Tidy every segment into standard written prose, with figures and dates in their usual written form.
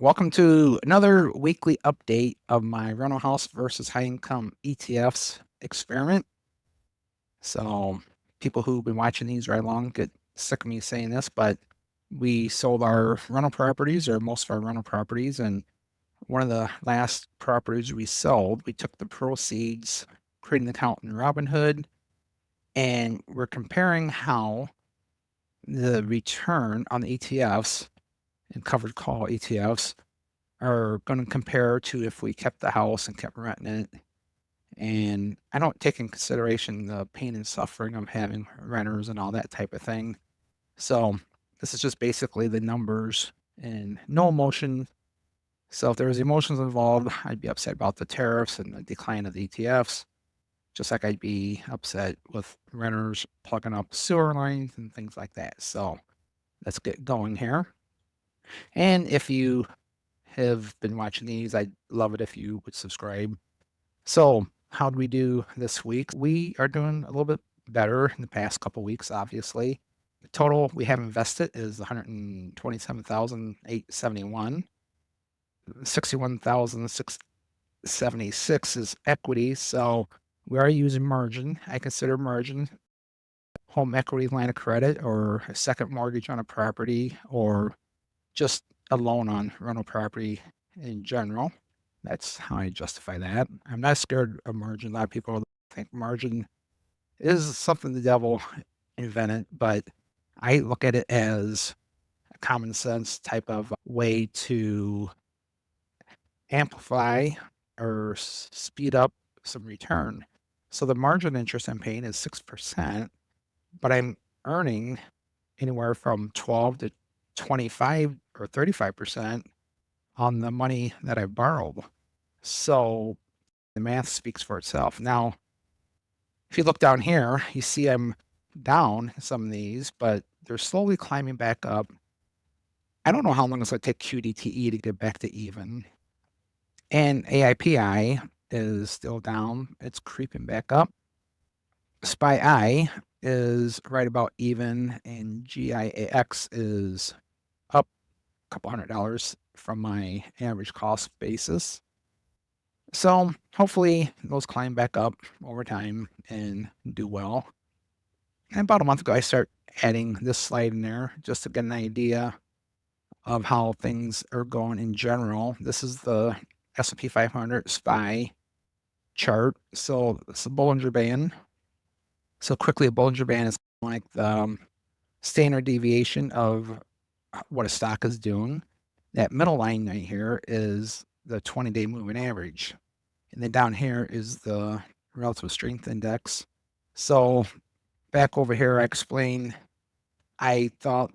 Welcome to another weekly update of my rental house versus high income ETFs experiment. So, people who've been watching these right along get sick of me saying this, but we sold our rental properties, or most of our rental properties, and one of the last properties we sold, we took the proceeds, created an account in Robinhood, and we're comparing how the return on the ETFs and covered call ETFs are going to compare to if we kept the house and kept renting it. And I don't take in consideration the pain and suffering of having renters and all that type of thing. So this is just basically the numbers and no emotion. So if there was emotions involved, I'd be upset about the tariffs and the decline of the ETFs, just like I'd be upset with renters plugging up sewer lines and things like that. So let's get going here. And if you have been watching these, I'd love it if you would subscribe. So, how do we do this week? We are doing a little bit better in the past couple weeks, obviously. The total we have invested is 127,871. 61,676 is equity. So, we are using margin. I consider margin home equity line of credit or a second mortgage on a property or just a loan on rental property in general. That's how I justify that. I'm not scared of margin. A lot of people think margin is something the devil invented, but I look at it as a common sense type of way to amplify or speed up some return. So the margin interest I'm paying is 6%, but I'm earning anywhere from 12 to 25 or 35% on the money that I borrowed. So the math speaks for itself. Now, if you look down here, you see I'm down some of these, but they're slowly climbing back up. I don't know how long it's going to take qdte to get back to even. And aipi is still down. It's creeping back up. SPYI is right about even, and giax is up a couple $100 from my average cost basis. So hopefully those climb back up over time and do well. And about a month ago, I started adding this slide in there just to get an idea of how things are going in general. This is the S&P 500 SPY chart. So it's a Bollinger Band. So quickly, a Bollinger Band is like the standard deviation of what a stock is doing. That middle line right here is the 20-day moving average. And then down here is the relative strength index. So back over here, I explained I thought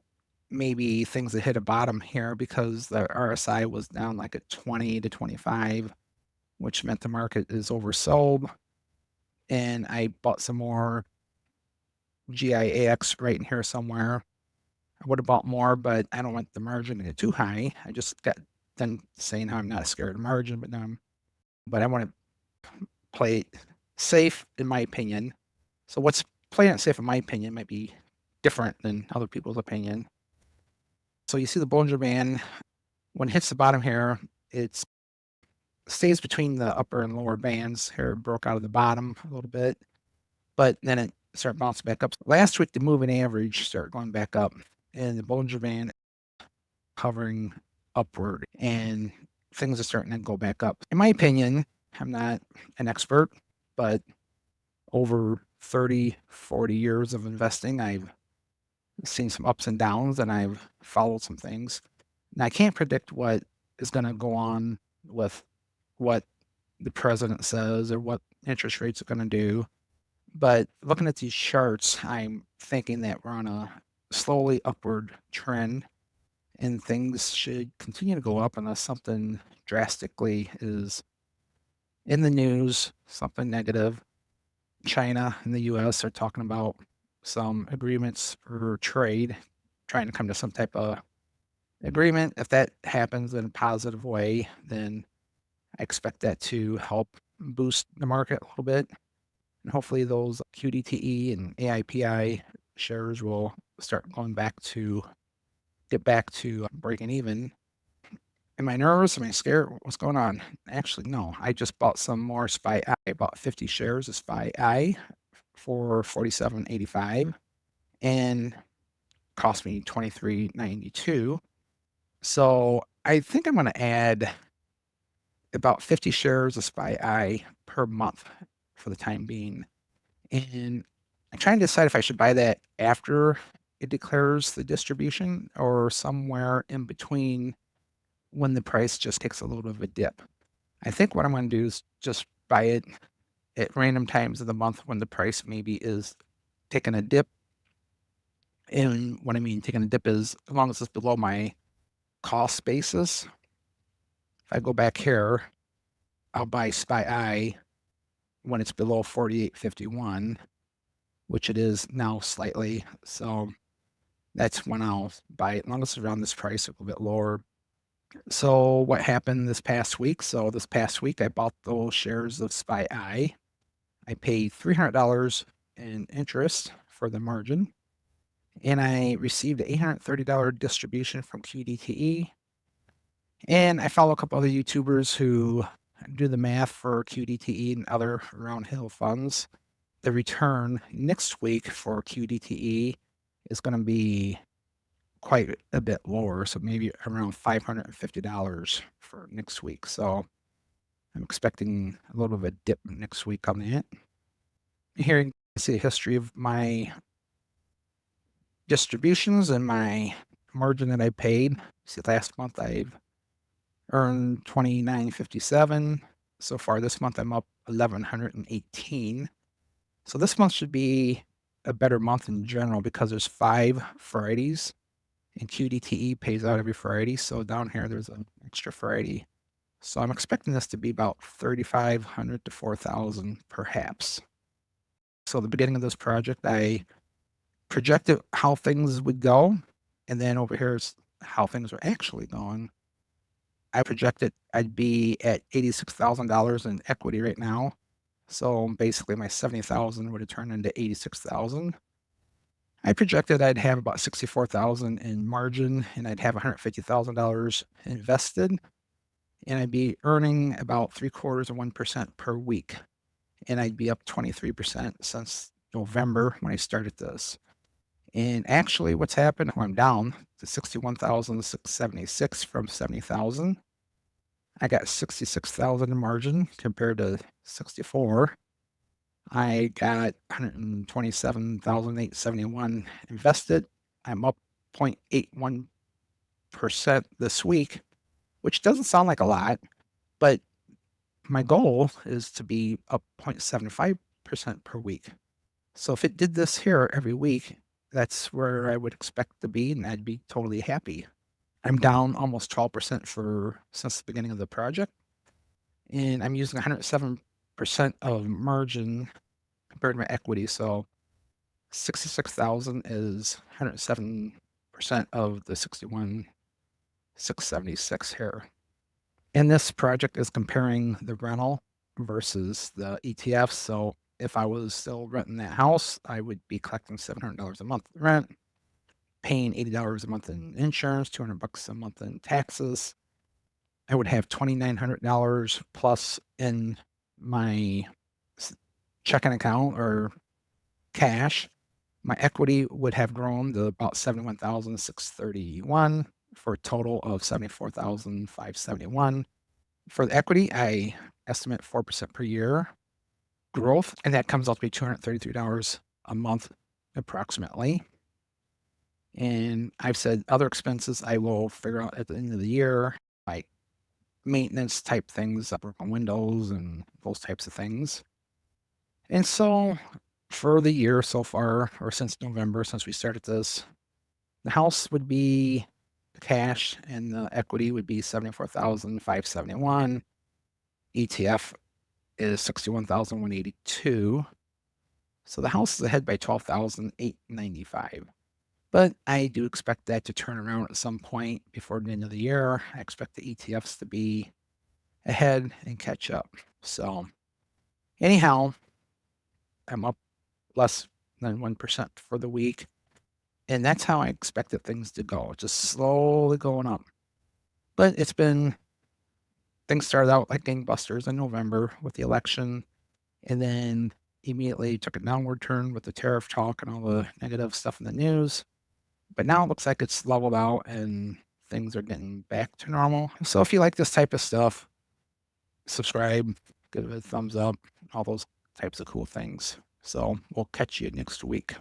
maybe things had hit a bottom here because the RSI was down like at 20 to 25, which meant the market is oversold. And I bought some more giax right in here somewhere. I would have bought more, but I don't want the margin to get too high. I just got done saying how I'm not scared of margin, but I want to play it safe, in my opinion. So what's playing it safe, in my opinion, might be different than other people's opinion. So you see the Bollinger Band, when it hits the bottom here, it stays between the upper and lower bands. Here it broke out of the bottom a little bit, but then it started bouncing back up. Last week, the moving average started going back up, and the Bollinger Band hovering upward, and things are starting to go back up. In my opinion, I'm not an expert, but over 30, 40 years of investing, I've seen some ups and downs, and I've followed some things. Now, I can't predict what is going to go on with what the president says or what interest rates are going to do. But looking at these charts, I'm thinking that we're on a slowly upward trend and things should continue to go up unless something drastically is in the news, something negative. China and the US are talking about some agreements for trade, trying to come to some type of agreement. If that happens in a positive way, then I expect that to help boost the market a little bit. And hopefully those qdte and aipi shares will start going back to get back to breaking even. Am I nervous? Am I scared? What's going on? Actually, no. I just bought some more SPYI. I bought 50 shares of SPYI for $47.85 and cost me $23.92. So I think I'm going to add about 50 shares of SPYI per month for the time being. And I'm trying to decide if I should buy that after it declares the distribution or somewhere in between when the price just takes a little bit of a dip. I think what I'm going to do is just buy it at random times of the month when the price maybe is taking a dip. And what I mean taking a dip is as long as it's below my cost basis. If I go back here, I'll buy SPYI when it's below 48.51, which it is now slightly. So that's when I'll buy it. As long as it's around this price, a little bit lower. So what happened this past week? So this past week, I bought those shares of SPYI. I paid $300 in interest for the margin, and I received an $830 distribution from qdte. And I follow a couple other YouTubers who do the math for qdte and other round hill funds. The return next week for qdte is going to be quite a bit lower, so maybe around $550 for next week. So I'm expecting a little bit of a dip next week on that. Here you can see a history of my distributions and my margin that I paid. See, last month I've earned $29.57. So far this month I'm up $1,118. So this month should be a better month in general because there's 5 Fridays and qdte pays out every Friday. So down here there's an extra Friday. So I'm expecting this to be about 3,500 to 4,000 perhaps. So the beginning of this project, I projected how things would go, and then over here is how things are actually going. I projected I'd be at $86,000 in equity right now. So basically my 70,000 would have turned into 86,000. I projected I'd have about 64,000 in margin and I'd have $150,000 invested and I'd be earning about 0.75% per week. And I'd be up 23% since November when I started this. And actually what's happened, I'm down to 61,676 from 70,000. I got 66,000 in margin compared to 64. I got 127,871 invested. I'm up 0.81% this week, which doesn't sound like a lot, but my goal is to be up 0.75% per week. So if it did this here every week, that's where I would expect to be, and I'd be totally happy. I'm down almost 12% since the beginning of the project, and I'm using 107% of margin compared to my equity. So 66,000 is 107% of the 61,676 here. And this project is comparing the rental versus the ETF. So if I was still renting that house, I would be collecting $700 a month rent, paying $80 a month in insurance, $200 a month in taxes. I would have $2,900 plus in my checking account or cash. My equity would have grown to about 71,631 for a total of 74,571. For the equity, I estimate 4% per year growth, and that comes out to be $233 a month approximately. And I've said other expenses I will figure out at the end of the year, like maintenance type things, work on windows and those types of things. And so for the year so far, or since November, since we started this, the house would be cash and the equity would be 74,571. ETF is 61,182. So the house is ahead by 12,895. But I do expect that to turn around at some point before the end of the year. I expect the ETFs to be ahead and catch up. So anyhow, I'm up less than 1% for the week. And that's how I expected things to go, just slowly going up. But things started out like gangbusters in November with the election, and then immediately took a downward turn with the tariff talk and all the negative stuff in the news. But now it looks like it's leveled out and things are getting back to normal. So if you like this type of stuff, subscribe, give it a thumbs up, all those types of cool things. So we'll catch you next week.